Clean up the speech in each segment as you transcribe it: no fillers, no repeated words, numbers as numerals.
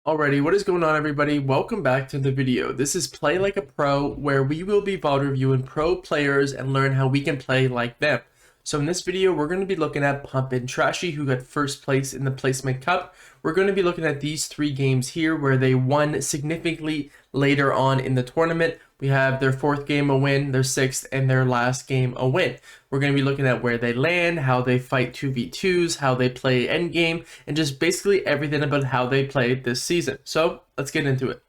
Alrighty, what is going on everybody? Welcome back to the video. This is Play Like a Pro, where we will be VOD reviewing pro players and learn how we can play like them. So in this video, we're going to be looking at Pump and Trashy, who got first place in the Placement Cup. We're going to be looking at these three games here where they won significantly later on in the tournament. We have their fourth game a win, their sixth, and their last game a win. We're going to be looking at where they land, how they fight 2v2s, how they play Endgame, and just basically everything about how they played this season. So let's get into it.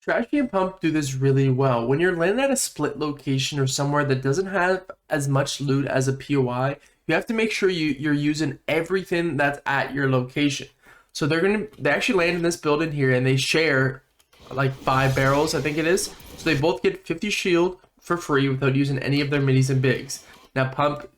Trashy and Pump do this really well. When you're landing at a split location or somewhere that doesn't have as much loot as a POI, you have to make sure you're using everything that's at your location. So they actually land in this building here and they share like 5 barrels, I think it is. So they both get 50 shield for free without using any of their minis and bigs. Now Pump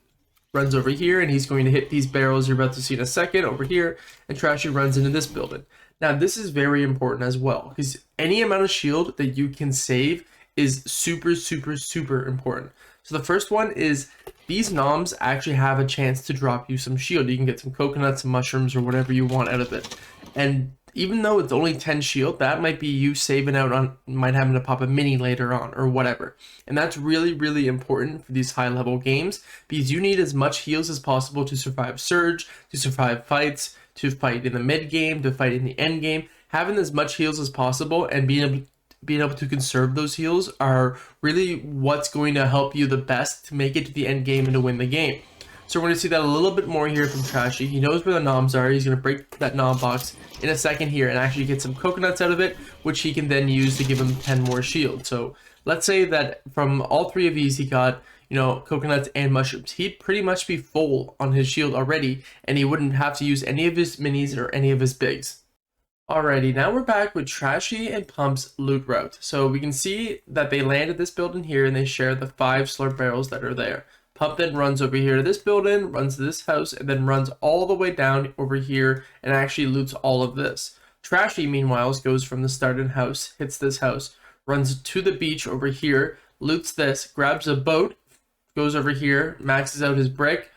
runs over here and he's going to hit these barrels you're about to see in a second over here, and Trashy runs into this building. Now this is very important as well, because any amount of shield that you can save is super important. So the first one is these noms actually have a chance to drop you some shield. You can get some coconuts, some mushrooms, or whatever you want out of it. And even though it's only 10 shield, that might be you saving out on, might having to pop a mini later on or whatever. And that's really important for these high level games, because you need as much heals as possible to survive surge, to survive fights, to fight in the mid game, to fight in the end game. Having as much heals as possible and being able to conserve those heals are really what's going to help you the best to make it to the end game and to win the game. So we're going to see that a little bit more here from Trashy. He knows where the noms are. He's going to break that nom box in a second here and actually get some coconuts out of it, which he can then use to give him 10 more shield. So let's say that from all three of these, he got, coconuts and mushrooms. He'd pretty much be full on his shield already, and he wouldn't have to use any of his minis or any of his bigs. Alrighty, now we're back with Trashy and Pump's loot route. So we can see that they landed this building here and they share the 5 slurp barrels that are there. Pump then runs over here to this building, runs to this house, and then runs all the way down over here and actually loots all of this. Trashy, meanwhile, goes from the starting house, hits this house, runs to the beach over here, loots this, grabs a boat, goes over here, maxes out his brick,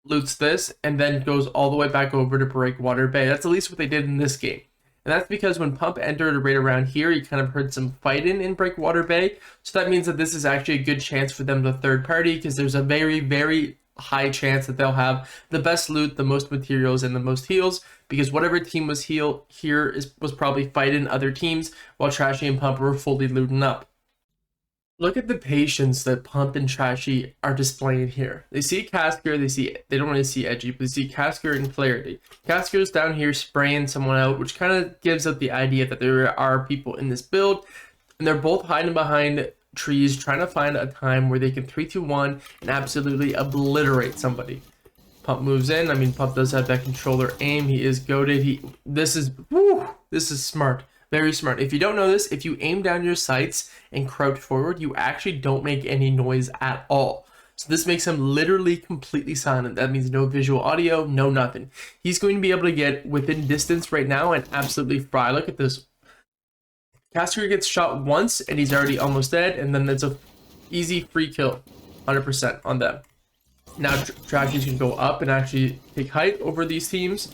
loots this, and then goes all the way back over to Breakwater Bay. That's at least what they did in this game. And that's because when Pump entered right around here, he kind of heard some fighting in Breakwater Bay. So that means that this is actually a good chance for them to third party, because there's a very high chance that they'll have the best loot, the most materials, and the most heals, because whatever team was was probably fighting other teams while Trashy and Pump were fully looting up. Look at the patience that Pump and Trashy are displaying here. They see Casker, they don't really see Edgy, but they see Casker and Clarity. Casker's down here spraying someone out, which kind of gives up the idea that there are people in this build, and they're both hiding behind trees trying to find a time where they can 3-2-1 and absolutely obliterate somebody. Pump moves in. I mean, Pump does have that controller aim. He is goated. This is smart. Very smart. If you don't know this, if you aim down your sights and crouch forward, you actually don't make any noise at all. So this makes him literally completely silent. That means no visual audio, no nothing. He's going to be able to get within distance right now and absolutely fry. Look at this. Casker gets shot once and he's already almost dead, and then it's a easy free kill, 100% on them. Now Trashy's going to go up and actually take height over these teams.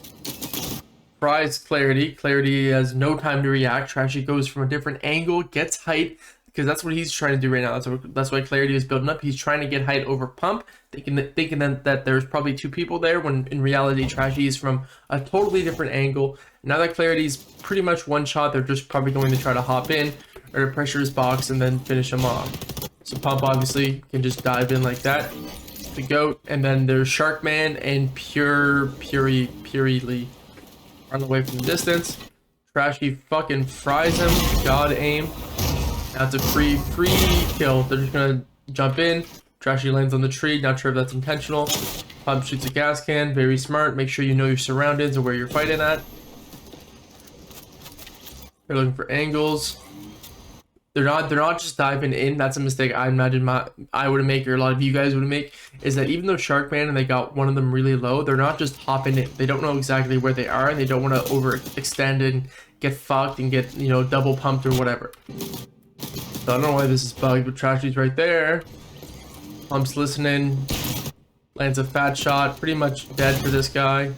Fries Clarity. Clarity has no time to react. Trashy goes from a different angle, gets height, because that's what he's trying to do right now. That's why Clarity is building up. He's trying to get height over Pump, thinking that there's probably 2 people there, when in reality Trashy is from a totally different angle. Now that Clarity's pretty much one shot, they're just probably going to try to hop in or to pressure his box and then finish him off. So Pump obviously can just dive in like that. The goat, and then there's Sharkman and Purely run away from the distance. Trashy fucking fries him. God aim. Now it's a free kill. They're just gonna jump in. Trashy lands on the tree. Not sure if that's intentional. Pump shoots a gas can. Very smart. Make sure you know your surroundings and where you're fighting at. They're looking for angles. They're not just diving in. That's a mistake I imagine I would make, or a lot of you guys would make, is that even though Sharkman and they got one of them really low, they're not just hopping in. They don't know exactly where they are, and they don't want to overextend and get fucked and get, double pumped or whatever. So I don't know why this is bugged, but Trashy's right there. Pump's listening. Lands a fat shot. Pretty much dead for this guy.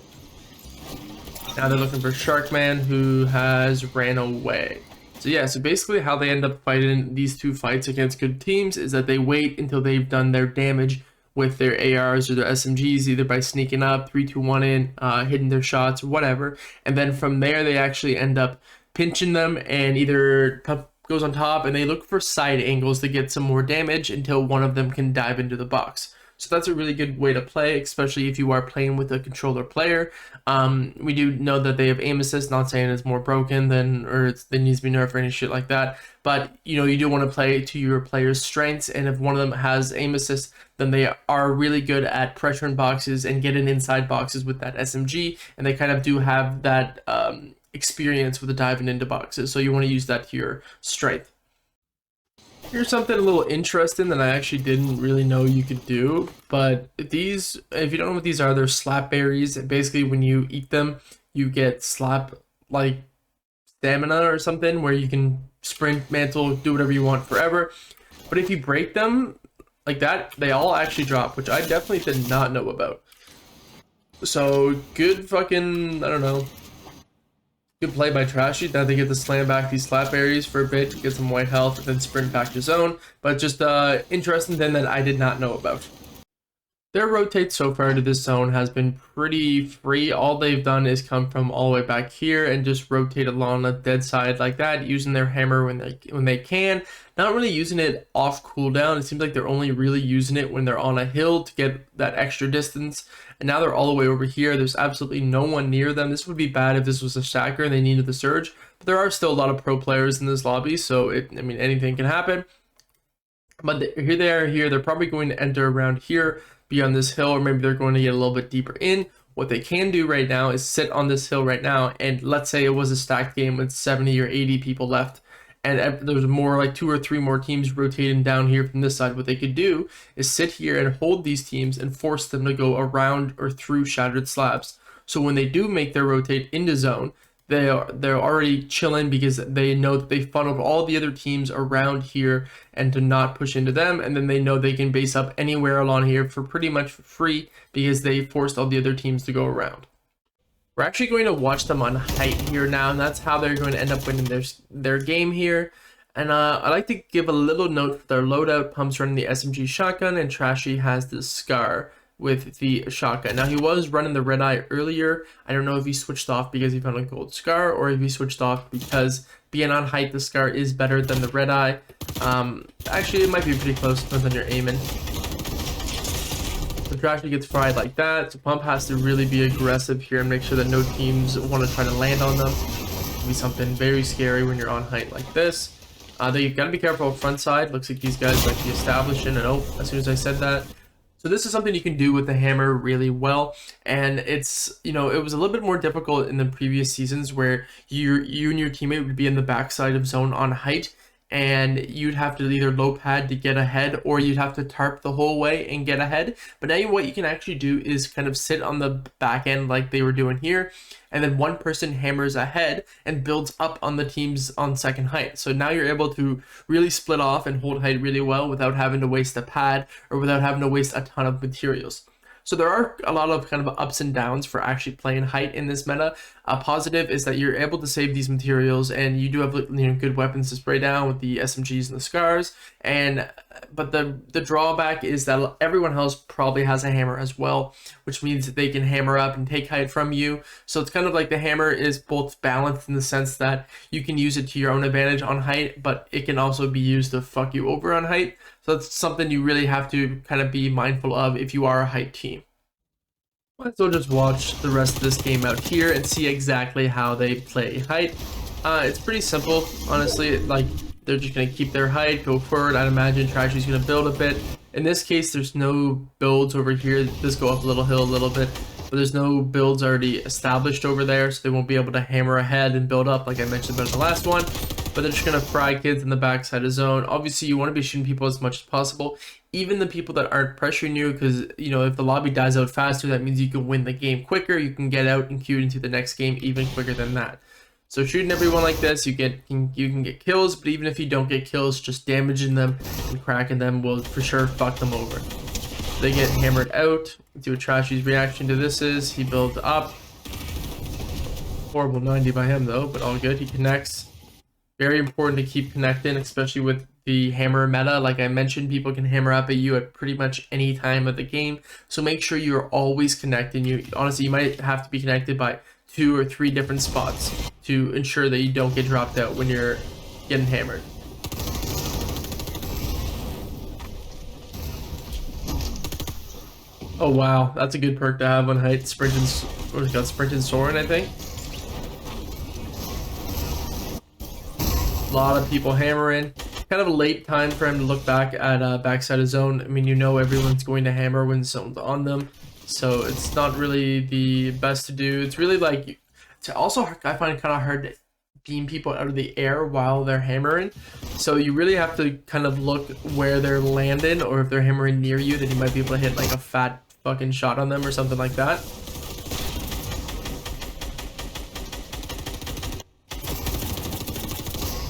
Now they're looking for Sharkman, who has ran away. So yeah, so basically how they end up fighting these two fights against good teams is that they wait until they've done their damage with their ARs or their SMGs, either by sneaking up, 3-2-1 in, hitting their shots, or whatever. And then from there, they actually end up pinching them, and either goes on top, and they look for side angles to get some more damage until one of them can dive into the box. So that's a really good way to play, especially if you are playing with a controller player. We do know that they have aim assist, not saying it's more broken than, or it needs to be nerfed or any shit like that. But, you know, you do want to play to your player's strengths. And if one of them has aim assist, then they are really good at pressuring boxes and getting inside boxes with that SMG. And they kind of do have that experience with the diving into boxes. So you want to use that to your strength. Here's something a little interesting that I actually didn't really know you could do, but these, if you don't know what these are, they're slap berries. Basically, when you eat them, you get slap like stamina or something where you can sprint, mantle, do whatever you want forever. But if you break them like that, they all actually drop, which I definitely did not know about. So good fucking, I don't know. Good play by Trashy. Now they get to slam back these slap areas for a bit to get some white health and then sprint back to zone. But just interesting thing that I did not know about. Their rotate so far to this zone has been pretty free. All they've done is come from all the way back here and just rotate along the dead side like that, using their hammer when they can. Not really using it off cooldown. It seems like they're only really using it when they're on a hill to get that extra distance. And now they're all the way over here. There's absolutely no one near them. This would be bad if this was a stacker and they needed the surge. But there are still a lot of pro players in this lobby, so I mean, anything can happen. But here they are here. They're probably going to enter around here, be on this hill, or maybe they're going to get a little bit deeper in. What they can do right now is sit on this hill right now, and let's say it was a stacked game with 70 or 80 people left, and there's more like 2 or 3 more teams rotating down here from this side. What they could do is sit here and hold these teams and force them to go around or through shattered slabs. So when they do make their rotate into zone, they're already chilling because they know that they funneled all the other teams around here and to not push into them, and then they know they can base up anywhere along here for pretty much free because they forced all the other teams to go around. We're actually going to watch them on height here now, and that's how they're going to end up winning their game here. And I like to give a little note for their loadout. Pump's running the SMG shotgun, and Trashy has the Scar with the shotgun. Now he was running the red eye earlier. I don't know if he switched off because he found a gold Scar, or if he switched off because being on height, the Scar is better than the red eye. Actually, it might be pretty close, depends on your aiming. So Trashy gets fried like that. So Pump has to really be aggressive here and make sure that no teams want to try to land on them. It'll be something very scary when you're on height like this. You've got to be careful front side. Looks like these guys might be establishing, and oh, as soon as I said that. So this is something you can do with the hammer really well, and it's, you know, it was a little bit more difficult in the previous seasons where you and your teammate would be in the backside of zone on height, and you'd have to either low pad to get ahead, or you'd have to tarp the whole way and get ahead. But now what you can actually do is kind of sit on the back end like they were doing here, and then one person hammers ahead and builds up on the teams on second height. So now you're able to really split off and hold height really well without having to waste a pad or without having to waste a ton of materials. So there are a lot of kind of ups and downs for actually playing height in this meta. A positive is that you're able to save these materials, and you do have, you know, good weapons to spray down with the SMGs and the Scars. But the drawback is that everyone else probably has a hammer as well, which means that they can hammer up and take height from you. So it's kind of like the hammer is both balanced in the sense that you can use it to your own advantage on height, but it can also be used to fuck you over on height. So that's something you really have to kind of be mindful of if you are a height team. Let's just watch the rest of this game out here and see exactly how they play height. It's pretty simple, honestly. Like, they're just going to keep their height, go forward. I'd imagine Trashy's going to build a bit. In this case, there's no builds over here. This go up a little hill a little bit, but there's no builds already established over there, so they won't be able to hammer ahead and build up like I mentioned about the last one. But they're just going to fry kids in the backside of zone. Obviously, you want to be shooting people as much as possible, even the people that aren't pressuring you, because, you know, if the lobby dies out faster, that means you can win the game quicker. You can get out and queue into the next game even quicker than that. So shooting everyone like this, you can get kills, but even if you don't get kills, just damaging them and cracking them will for sure fuck them over. They get hammered out. Let's see what Trashy's reaction to this is. He builds up. Horrible 90 by him though, but all good. He connects. Very important to keep connecting, especially with the hammer meta. Like I mentioned, people can hammer up at you at pretty much any time of the game. So make sure you're always connecting. You honestly, you might have to be connected by 2 or 3 different spots to ensure that you don't get dropped out when you're getting hammered. Oh wow, that's a good perk to have on height. Sprinting, or it's got sprinting soaring, I think. A lot of people hammering. Kind of a late time for him to look back at backside of zone. I mean, you know everyone's going to hammer when zone's on them, so it's not really the best to do. It's really like, it's also, I find it kind of hard to beam people out of the air while they're hammering. So you really have to kind of look where they're landing, or if they're hammering near you, then you might be able to hit like a fat fucking shot on them or something like that.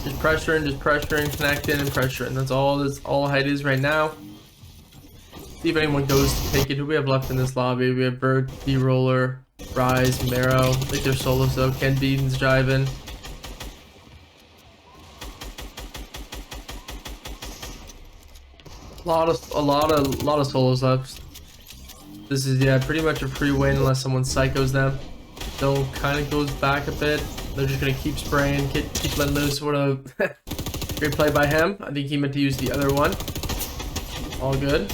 Just pressuring, connecting, and pressuring. That's all height is right now. See if anyone goes to take it. Who we have left in this lobby? We have Bird, D-Roller, Rise, Marrow. I think they're solos though. Ken Beaton's driving. A lot of solos left. This is, yeah, pretty much a free win unless someone psychos them. Zone kind of goes back a bit. They're just gonna keep spraying, keep letting loose. What a great play by him. I think he meant to use the other one. All good.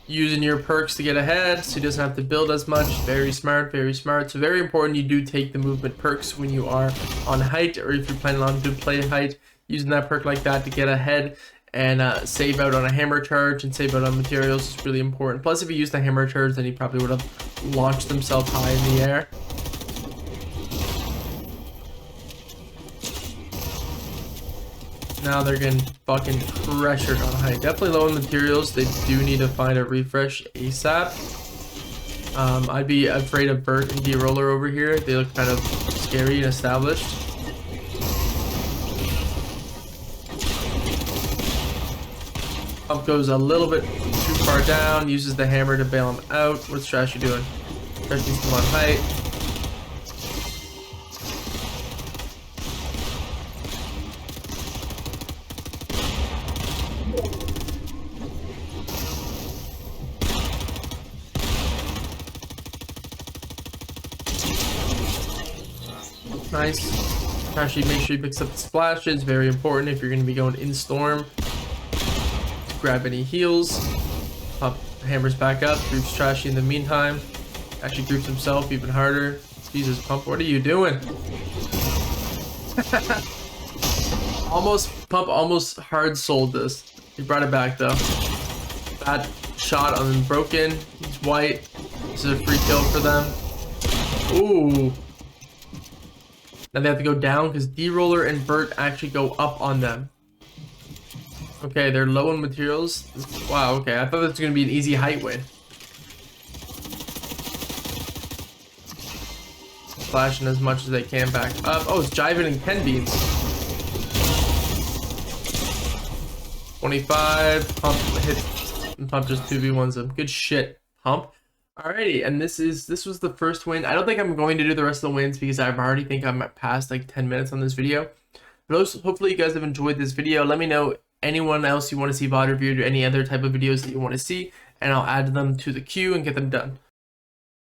Using your perks to get ahead so he doesn't have to build as much. Very smart, very smart. So very important you do take the movement perks when you are on height, or if you're planning on to play height, using that perk like that to get ahead and save out on a hammer charge and save out on materials is really important. Plus, if he used the hammer charge, then he probably would have launched himself high in the air. Now they're getting fucking pressured on height. Definitely low in materials. They do need to find a refresh ASAP. I'd be afraid of Bert and D-Roller over here. They look kind of scary and established. Pump goes a little bit too far down, uses the hammer to bail him out. What's Trashy doing? Trashy's still on height. Nice. Trashy, make sure he picks up the splashes. Very important if you're going to be going in storm. Grab any heals. Pump hammers back up. Groups Trashy in the meantime. Actually groups himself even harder. Jesus, Pump, what are you doing? Pump almost hard sold this. He brought it back though. Bad shot on Broken. He's white. This is a free kill for them. Ooh. Now they have to go down because D-Roller and Bert actually go up on them. Okay, they're low in materials. Wow, okay. I thought this was going to be an easy height win. Flashing as much as they can back up. Oh, it's Jiving and Ken Beans. 25. Pump hits. And Pump just 2v1s them. Good shit, Pump. Alrighty, and this was the first win. I don't think I'm going to do the rest of the wins because I already think I'm past like 10 minutes on this video. But also, hopefully you guys have enjoyed this video. Let me know anyone else you want to see VOD reviewed or any other type of videos that you want to see, and I'll add them to the queue and get them done.